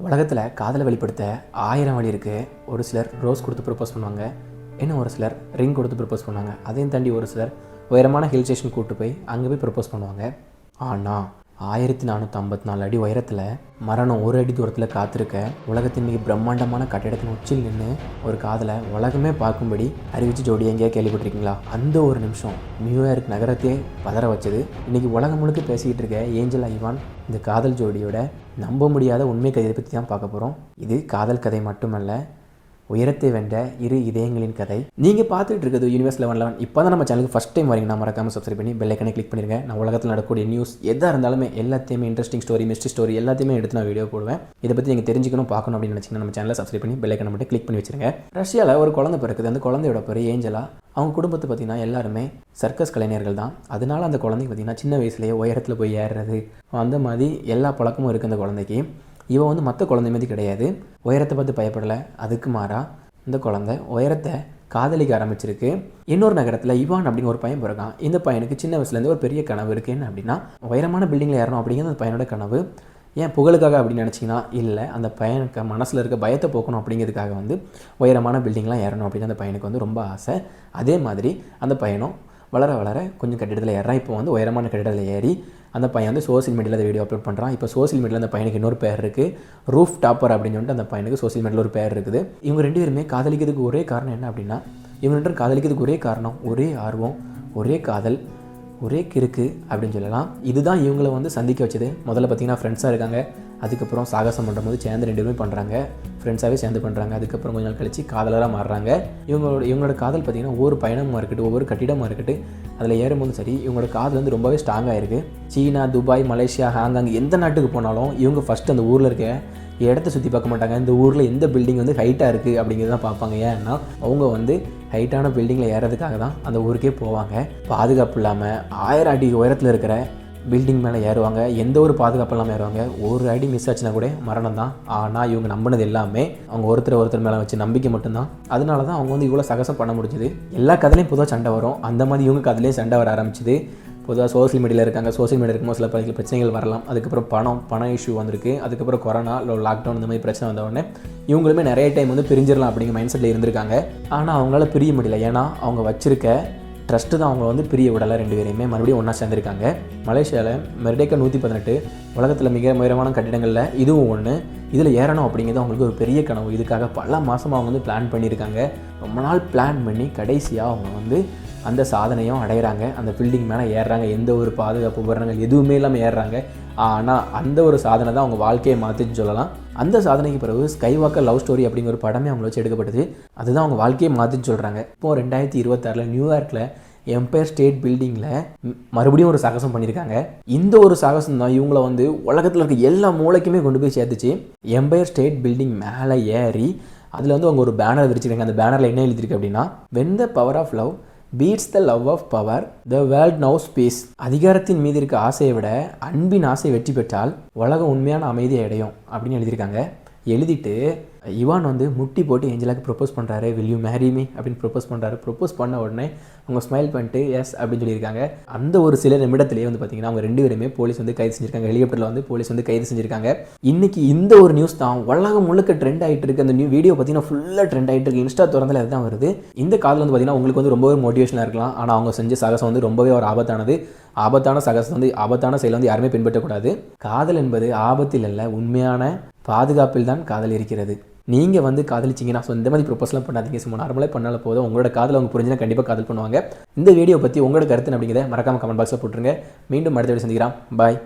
உலகத்தில் காதலை வெளிப்படுத்த 1000 வழி இருக்குது. ஒரு சிலர் ரோஸ் கொடுத்து ப்ரப்போஸ் பண்ணுவாங்க, இன்னும் ஒரு சிலர் ரிங் கொடுத்து ப்ரப்போஸ் பண்ணுவாங்க. அதையும் தாண்டி ஒரு சிலர் உயரமான ஹில் ஸ்டேஷன் கூப்பிட்டு போய் அங்கே போய் ப்ரப்போஸ் பண்ணுவாங்க. ஆனால் 1454 அடி உயரத்தில் மரணம் ஒரு அடி தூரத்தில் காத்திருக்க உலகத்தின் மிக பிரம்மாண்டமான கட்டிடத்தின் உச்சியில் நின்று ஒரு காதலை உலகமே பார்க்கும்படி அறிவிச்சு ஜோடி எங்கேயா கேள்விப்பட்டிருக்கீங்களா? அந்த ஒரு நிமிஷம் நியூயார்க் நகரத்தையே பதற வச்சது. இன்றைக்கி உலகம் முழுக்க பேசிக்கிட்டு இருக்க ஏஞ்சலா இவான் இந்த காதல் ஜோடியோட நம்ப முடியாத உண்மை கதையை பற்றி தான் பார்க்க போகிறோம். இது காதல் கதை மட்டுமல்ல, உயரத்தை வென்ற இரு இதயங்களின் கதை. நீங்கள் பார்த்துட்டு இருக்கிறது யூனிவர்ஸ் 1111. இப்போ தான் நம்ம சேனலுக்கு ஃபஸ்ட் டைம் வரீங்கன்னா மறக்காமல் சப்ஸ்கிரைப் பண்ணி பெல் ஐக்கனை கிளிக் பண்ணிடுங்க. நான் உலகத்தில் நடக்கக்கூடிய நியூஸ் எதாக இருந்தாலுமே எல்லாத்தையுமே இன்ட்ரெஸ்டிங் ஸ்டோரி, மிஸ்ட்ரி ஸ்டோரி எல்லாத்தையுமே எடுத்து நான் வீடியோ போடுவேன். இதை பற்றி நீங்கள் தெரிஞ்சுக்கணும், பார்க்கணும் அப்படின்னு நினச்சிங்கன்னா நம்ம சேனலை சப்ஸ்கிரைப் பண்ணி பெல் ஐக்கனை மட்டும் கிளிக் பண்ணி வச்சிருங்க. ரஷ்யாவில் ஒரு குழந்தை பிறக்குது. அந்த குழந்தையோட பேர் ஏஞ்சலா. அவங்க குடும்பத்தை பார்த்திங்கன்னா எல்லாருமே சர்க்கஸ் கலைஞர்கள் தான். அதனால அந்த குழந்தைக்கு பார்த்திங்கன்னா சின்ன வயசுலேயே உயரத்தில் போய் ஏறுறது அந்த மாதிரி எல்லா பழக்கமும் இருக்குது அந்த குழந்தைக்கு. இவன் வந்து மற்ற குழந்தை மாதிரி கிடையாது, உயரத்தை பார்த்து பயப்படலை. அதுக்கு மாறாக இந்த குழந்தை உயரத்தை காதலிக்க ஆரம்பிச்சிருக்கு. இன்னொரு நகரத்தில் இவான் அப்படின்னு ஒரு பையன் பிறக்கான். இந்த பையனுக்கு சின்ன வயசுலேருந்து ஒரு பெரிய கனவு இருக்குது. என்ன அப்படின்னா, உயரமான பில்டிங்கில் ஏறணும் அப்படிங்கிறது அந்த பையனோட கனவு. ஏன் புகழுக்காக அப்படின்னு நினச்சிங்கன்னா இல்லை, அந்த பையனுக்கு மனசில் இருக்க பயத்தை போக்கணும் அப்படிங்கிறதுக்காக வந்து உயரமான பில்டிங்லாம் ஏறணும் அப்படின்னு அந்த பையனுக்கு வந்து ரொம்ப ஆசை. அதே மாதிரி அந்த பையனும் வளர வளர கொஞ்சம் கட்டிடத்தில் ஏறான். இப்போ வந்து உயரமான கட்டிடத்தில் ஏறி அந்த பையன் வந்து சோசியல் மீடியாவில் அந்த வீடியோ அப்லோட் பண்ணுறான். இப்போ சோசியல் மீடியாவில் அந்த பையனுக்கு இன்னொரு பேர் இருக்குது, ரூஃப் டாப்பர் அப்படின்னு சொல்லிட்டு அந்த பையனுக்கு சோசியல் மீடியாவில் ஒரு பேர் இருக்குது. இவங்க ரெண்டு பேருமே காதலிக்கிறதுக்கு ஒரே காரணம் என்ன அப்படின்னா, இவங்க ரெண்டு காதலிக்கிறதுக்கு ஒரே காரணம் ஒரே ஆர்வம், ஒரே காதல், ஒரே கிறுக்கு அப்படின்னு சொல்லலாம். இதுதான் இவங்களை வந்து சந்திக்க வச்சது. முதல்ல பார்த்திங்கன்னா ஃப்ரெண்ட்ஸாக இருக்காங்க. அதுக்கப்புறம் சாகசம் பண்ணும்போது சேர்ந்து ரெண்டு பேருமே பண்ணுறாங்க, ஃப்ரெண்ட்ஸாகவே சேர்ந்து பண்ணுறாங்க. அதுக்கப்புறம் கொஞ்ச நாள் கழிச்சு காதலராக மாறுறாங்க. இவங்களோட காதல் பார்த்திங்கன்னா ஒவ்வொரு பயணமாக இருக்கட்டும், ஒவ்வொரு கட்டிடமாக இருக்கட்டும், அதில் ஏறும்போது சரி இவங்களோட காதல் வந்து ரொம்பவே ஸ்ட்ராங்காக இருக்குது. சீனா, துபாய், மலேசியா, ஹாங்காங் எந்த நாட்டுக்கு போனாலும் இவங்க ஃபஸ்ட்டு அந்த ஊரில் இருக்க இடத்த சுற்றி பார்க்க மாட்டாங்க. இந்த ஊரில் எந்த பில்டிங் வந்து ஹைட்டாக இருக்குது அப்படிங்கிறது தான் பார்ப்பாங்க. ஏன்னா அவங்க வந்து ஹைட்டான பில்டிங்கில் ஏறதுக்காக தான் அந்த ஊருக்கே போவாங்க. பாதுகாப்பு இல்லாமல் 1000 அடி உயரத்தில் இருக்கிற பில்டிங் மேலே ஏறுவாங்க. எந்த ஒரு பாதுகாப்பு இல்லாமல் ஏறுவாங்க. ஒரு அடி மிஸ் ஆச்சுன்னா கூட மரணம் தான். ஆனால் இவங்க நம்பினது எல்லாமே அவங்க ஒருத்தர் மேலே வச்சு நம்பிக்கை மட்டும்தான். அதனால தான் அவங்க வந்து இவ்வளோ சகசம் பண்ண முடிஞ்சுது. எல்லா கதையிலையும் பொதுவாக சண்டை வரும், அந்த மாதிரி இவங்க கதையிலையும் சண்டை வர ஆரம்பிச்சுது. பொதுவாக சோசியல் மீடியாவில் இருக்காங்க. சோசியல் மீடியா இருக்கும்போது சில பிரச்சனைகள் வரலாம். அதுக்கப்புறம் பண இஷ்யூ வந்திருக்கு. அதுக்கப்புறம் கொரோனா இல்லை லாக்டவுன் இந்த மாதிரி பிரச்சனை வந்தவுடனே இவங்களுமே நிறைய டைம் வந்து பிரிஞ்சிடலாம் அப்படிங்கிற மைண்ட் செட்டில் இருந்திருக்காங்க. ஆனால் அவங்களால பிரிய முடியல. ஏன்னா அவங்க வச்சிருக்க ட்ரஸ்ட்டு தான் அவங்க வந்து பிரிய விடலை. ரெண்டு பேரையுமே மறுபடியும் ஒன்றா சேர்ந்துருக்காங்க. மலேசியாவில் மெர்டேக்கா 118 உலகத்தில் மிக உயரமான கட்டிடங்களில் இதுவும் ஒன்று. இதில் ஏறணும் அப்படிங்கிறது அவங்களுக்கு ஒரு பெரிய கனவு. இதுக்காக பல மாதமாக அவங்க வந்து பிளான் பண்ணியிருக்காங்க. ரொம்ப நாள் பிளான் பண்ணி கடைசியாக அவங்க வந்து அந்த சாதனையும் அடைகிறாங்க. அந்த பில்டிங் மேலே ஏறுறாங்க. எந்த ஒரு பாதுகாப்பு உபகரணங்கள் எதுவுமே இல்லாமல் ஏறுறாங்க. ஆனால் அந்த ஒரு சாதனை தான் அவங்க வாழ்க்கையை மாற்றின்னு சொல்லலாம். அந்த சாதனைக்கு பிறகு ஸ்கைவாக்கர் லவ் ஸ்டோரி அப்படிங்கிற ஒரு படமே அவங்கள வச்சு எடுக்கப்பட்டது. அதுதான் அவங்க வாழ்க்கையை மாற்றின்னு சொல்கிறாங்க. இப்போது 2026 நியூயார்க்கில் எம்பயர் ஸ்டேட் பில்டிங்கில் மறுபடியும் ஒரு சாகசம் பண்ணியிருக்காங்க. இந்த ஒரு சாகசம் தான் இவங்கள வந்து உலகத்தில் இருக்க எல்லா மூளைக்குமே கொண்டு போய் சேர்த்துச்சு. எம்பயர் ஸ்டேட் பில்டிங் மேலே ஏறி அதில் வந்து அவங்க ஒரு பேனர் விரிச்சிருக்காங்க. அந்த பேனரில் என்ன எழுதியிருக்கு அப்படின்னா, when the power of love beats the love of power, the world knows peace. அதிகாரத்தின் மீது இருக்க ஆசையை விட அன்பின் ஆசை வெற்றி பெற்றால் உலகம் உண்மையான அமைதியை அடையும் அப்படின்னு எழுதியிருக்காங்க. எழுதிட்டு இவான் வந்து முட்டி போட்டு ஏஞ்சலாக்கு ப்ரொப்போஸ் பண்ணுறாரு. வில் யூ மேரி மீ அப்படின்னு ப்ரொப்போஸ் பண்ணுறாரு. ப்ரொப்போஸ் பண்ண உடனே அவங்க ஸ்மைல் பண்ணிட்டு எஸ் அப்படின்னு சொல்லியிருக்காங்க. அந்த ஒரு சில நிமிடத்திலேயே வந்து பார்த்திங்கன்னா அவங்க ரெண்டு பேருமே போலீஸ் வந்து கைது செஞ்சுருக்காங்க. ஹெலிகாப்டரில் வந்து போலீஸ் வந்து கைது செஞ்சுருக்காங்க. இன்றைக்கி இந்த ஒரு நியூஸ் தான் உலகம் முழுக்க ட்ரெண்ட் ஆகிட்டு இருக்குது. அந்த வீடியோ பார்த்திங்கன்னா ஃபுல்லாக ட்ரெண்ட் ஆகிட்டு இருக்குது. இன்ஸ்டா திறந்தால் அதுதான் வருது. இந்த காதல் வந்து பார்த்திங்கன்னா உங்களுக்கு வந்து ரொம்பவே மோட்டிவேஷனாக இருக்கலாம். ஆனால் அவங்க செஞ்ச சாகசம் வந்து ரொம்பவே ஒரு ஆபத்தான சாகசம் வந்து ஆபத்தான செயலை வந்து யாருமே பின்பற்றக்கூடாது. காதல் என்பது ஆபத்தில் அல்ல, உண்மையான பாதுகாப்பில் தான் காதல் இருக்கிறது. நீங்கள் வந்து காதலிச்சிங்கன்னா இந்த மாதிரி ப்ரொப்போஸ்லாம் பண்ணாதீங்க. சும்மா நார்மலாக பண்ணாலும் போதும். உங்களோட காதல் அவங்க புரிஞ்சுன்னா கண்டிப்பாக காதல் பண்ணுவாங்க. இந்த வீடியோ பற்றி உங்களோட கருத்து அப்படிங்கிறத மறக்காமல் கமெண்ட் பாக்ஸில் போட்டுருங்க. மீண்டும் அடுத்த வீடியோ சந்திக்கிறோம். பாய்.